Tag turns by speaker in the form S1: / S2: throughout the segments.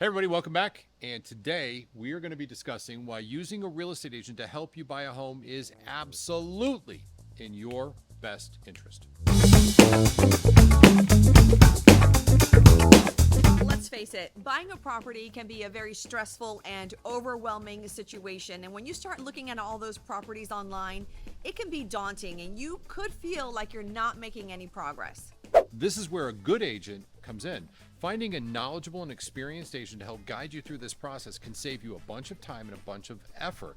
S1: Hey everybody, welcome back. And today we are going to be discussing why using a real estate agent to help you buy a home is absolutely in your best interest.
S2: Let's face it, buying a property can be a very stressful and overwhelming situation. And when you start looking at all those properties online, it can be daunting and you could feel like you're not making any progress.
S1: This is where a good agent comes in. Finding a knowledgeable and experienced agent to help guide you through this process can save you a bunch of time and a bunch of effort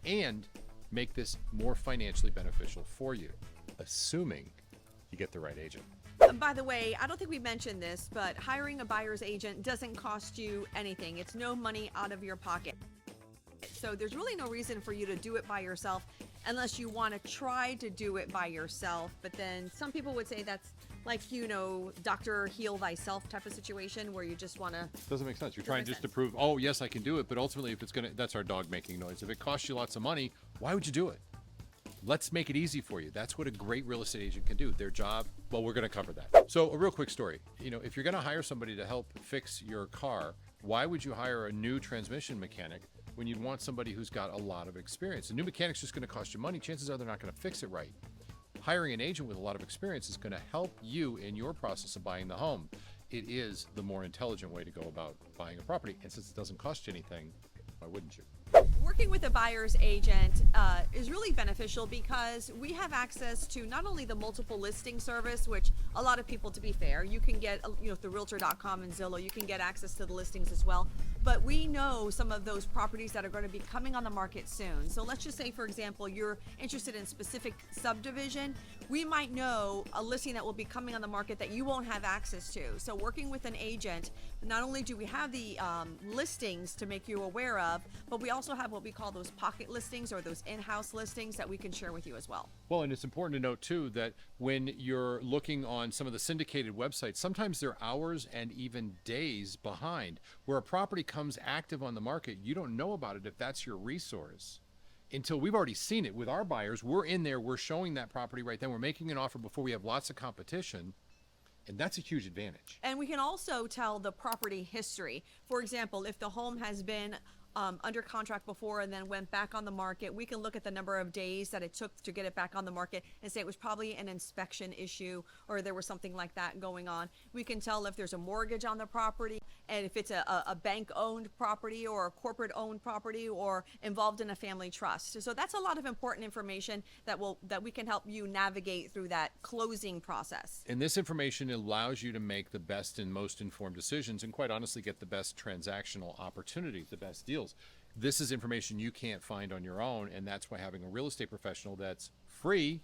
S1: and make this more financially beneficial for you, assuming you get the right agent.
S2: By the way, I don't think we mentioned this, but hiring a buyer's agent doesn't cost you anything. It's no money out of your pocket. So there's really no reason for you to do it by yourself unless you want to try to do it by yourself. But then some people would say that's like, Dr. Heal Thyself type of situation where you just want to.
S1: Doesn't make sense. You're trying just to prove, oh, yes, I can do it. But ultimately, if it's going to, that's our dog making noise. If it costs you lots of money, why would you do it? Let's make it easy for you. That's what a great real estate agent can do. Their job, well, we're going to cover that. So a real quick story. If you're going to hire somebody to help fix your car, why would you hire a new transmission mechanic when you'd want somebody who's got a lot of experience? A new mechanic's just going to cost you money. Chances are they're not going to fix it right. Hiring an agent with a lot of experience is going to help you in your process of buying the home. It is the more intelligent way to go about buying a property. And since it doesn't cost you anything, why wouldn't you?
S2: Working with a buyer's agent is really beneficial because we have access to not only the multiple listing service, which a lot of people, to be fair, you can get, through Realtor.com and Zillow, you can get access to the listings as well. But we know some of those properties that are going to be coming on the market soon. So let's just say, for example, you're interested in specific subdivision. We might know a listing that will be coming on the market that you won't have access to. So working with an agent, not only do we have the listings to make you aware of, but we also have what we call those pocket listings or those in-house listings that we can share with you as well.
S1: Well, and it's important to note too that when you're looking on some of the syndicated websites, sometimes they're hours and even days behind. Where a property comes active on the market, you don't know about it if that's your resource until we've already seen it with our buyers. We're in there, we're showing that property right then, we're making an offer before we have lots of competition. And that's a huge advantage.
S2: And we can also tell the property history. For example, if the home has been under contract before and then went back on the market, we can look at the number of days that it took to get it back on the market and say it was probably an inspection issue or there was something like that going on. We can tell if there's a mortgage on the property and if it's a bank-owned property or a corporate-owned property or involved in a family trust. So that's a lot of important information that we can help you navigate through that closing process.
S1: And this information allows you to make the best and most informed decisions and quite honestly get the best transactional opportunity, the best deals. This is information you can't find on your own, and that's why having a real estate professional that's free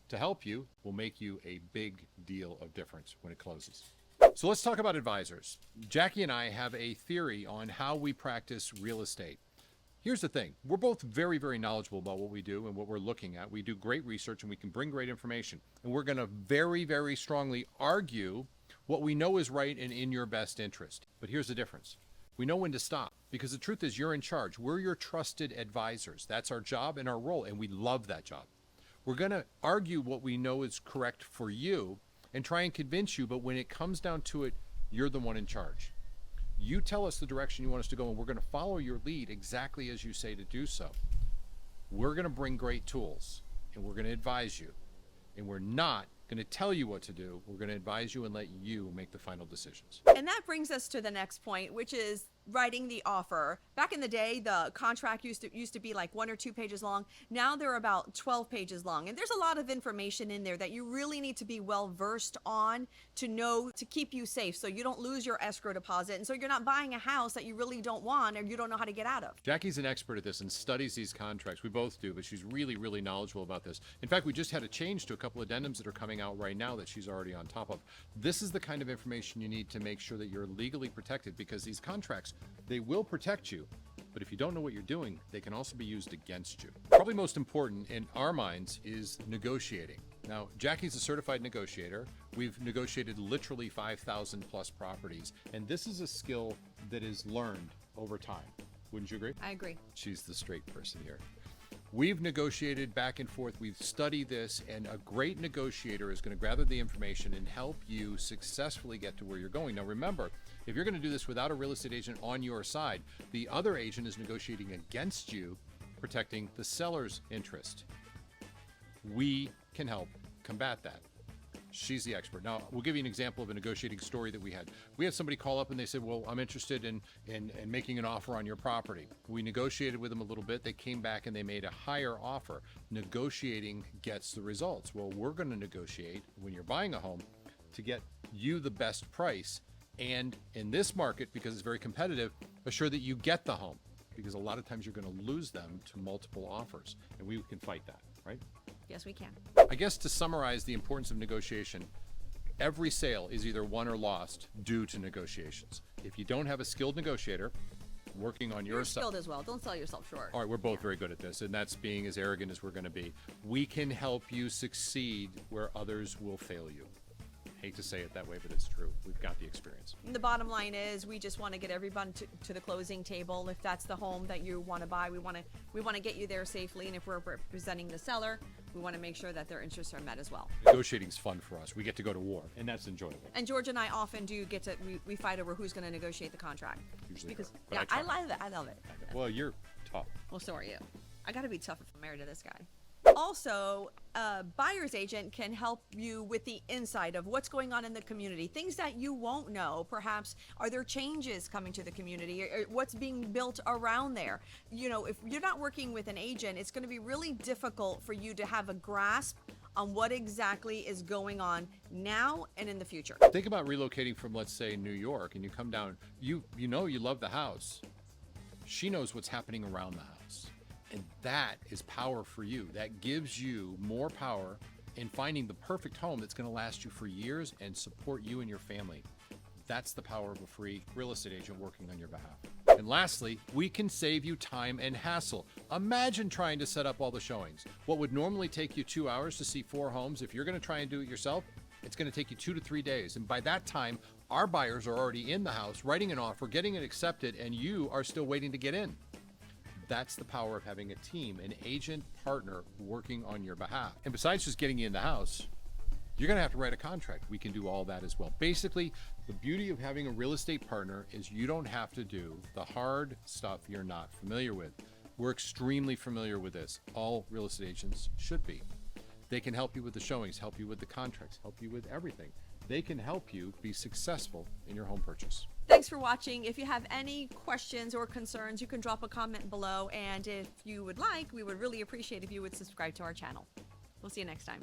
S1: to help you will make you a big deal of difference when it closes. So let's talk about advisors. Jackie and I have a theory on how we practice real estate. Here's the thing. We're both very, very knowledgeable about what we do and what we're looking at. We do great research and we can bring great information. And we're going to very, very strongly argue what we know is right and in your best interest. But here's the difference. We know when to stop because the truth is you're in charge. We're your trusted advisors. That's our job and our role, and we love that job. We're going to argue what we know is correct for you and try and convince you, but when it comes down to it, you're the one in charge. You tell us the direction you want us to go, and we're going to follow your lead exactly as you say to do so. We're going to bring great tools, and we're going to advise you, and we're not going to tell you what to do. We're going to advise you and let you make the final decisions.
S2: And that brings us to the next point, which is writing the offer. Back in the day, the contract used to be like 1 or 2 pages long. Now they're about 12 pages long. And there's a lot of information in there that you really need to be well versed on to know to keep you safe so you don't lose your escrow deposit. And so you're not buying a house that you really don't want or you don't know how to get out of.
S1: Jackie's an expert at this and studies these contracts. We both do, but she's really, really knowledgeable about this. In fact, we just had a change to a couple of addendums that are coming out right now that she's already on top of. This is the kind of information you need to make sure that you're legally protected because these contracts, they will protect you, but if you don't know what you're doing, they can also be used against you. Probably most important in our minds is negotiating. Now, Jackie's a certified negotiator. We've negotiated literally 5,000 plus properties, and this is a skill that is learned over time. Wouldn't you agree?
S2: I agree.
S1: She's the straight person here. We've negotiated back and forth. We've studied this, and a great negotiator is going to gather the information and help you successfully get to where you're going. Now, remember, If you're going to do this without a real estate agent on your side, the other agent is negotiating against you, protecting the seller's interest. We can help combat that. She's the expert. Now, we'll give you an example of a negotiating story that we had. We had somebody call up and they said, well, I'm interested in making an offer on your property. We negotiated with them a little bit. They came back and they made a higher offer. Negotiating gets the results. Well, we're going to negotiate when you're buying a home to get you the best price. And in this market, because it's very competitive, assure that you get the home, because a lot of times you're going to lose them to multiple offers. And we can fight that, right?
S2: Yes, we can.
S1: I guess to summarize the importance of negotiation, every sale is either won or lost due to negotiations. If you don't have a skilled negotiator working on your
S2: You're
S1: side,
S2: skilled as well. Don't sell yourself short.
S1: all right, we're both very good at this, and that's being as arrogant as we're going to be. We can help you succeed where others will fail you. Hate to say it that way, but it's true. We've got the experience.
S2: The bottom line is we just want to get everyone to the closing table. If that's the home that you want to buy, we want to get you there safely. And if we're representing the seller, we want to make sure that their interests are met as well.
S1: Negotiating's fun for us. We get to go to war, and that's enjoyable.
S2: And George and I often do get to we fight over who's going to negotiate the contract.
S1: Usually
S2: because
S1: her, but
S2: yeah,
S1: I
S2: I
S1: try.
S2: love it. I love it.
S1: Well, you're tough.
S2: Well, so are you. I got to be tough if I'm married to this guy. Also, a buyer's agent can help you with the inside of what's going on in the community, things that you won't know. Perhaps, are there changes coming to the community? Or what's being built around there? You know, if you're not working with an agent, it's going to be really difficult for you to have a grasp on what exactly is going on now and in the future.
S1: Think about relocating from, let's say, New York, and you come down, you know you love the house. She knows what's happening around the house. And that is power for you. That gives you more power in finding the perfect home that's going to last you for years and support you and your family. That's the power of a free real estate agent working on your behalf. And lastly, we can save you time and hassle. Imagine trying to set up all the showings. What would normally take you 2 hours to see 4 homes, if you're going to try and do it yourself, it's going to take you 2 to 3 days. And by that time, our buyers are already in the house, writing an offer, getting it accepted, and you are still waiting to get in. That's the power of having a team, an agent partner working on your behalf. And besides just getting you in the house, you're going to have to write a contract. We can do all that as well. Basically, the beauty of having a real estate partner is you don't have to do the hard stuff you're not familiar with. We're extremely familiar with this. All real estate agents should be. They can help you with the showings, help you with the contracts, help you with everything. They can help you be successful in your home purchase.
S2: Thanks for watching. If you have any questions or concerns, you can drop a comment below. And if you would like, we would really appreciate if you would subscribe to our channel. We'll see you next time.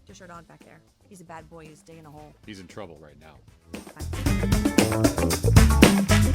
S2: Just your dog back there. He's a bad boy. He's digging a hole.
S1: He's in trouble right now.
S2: Bye.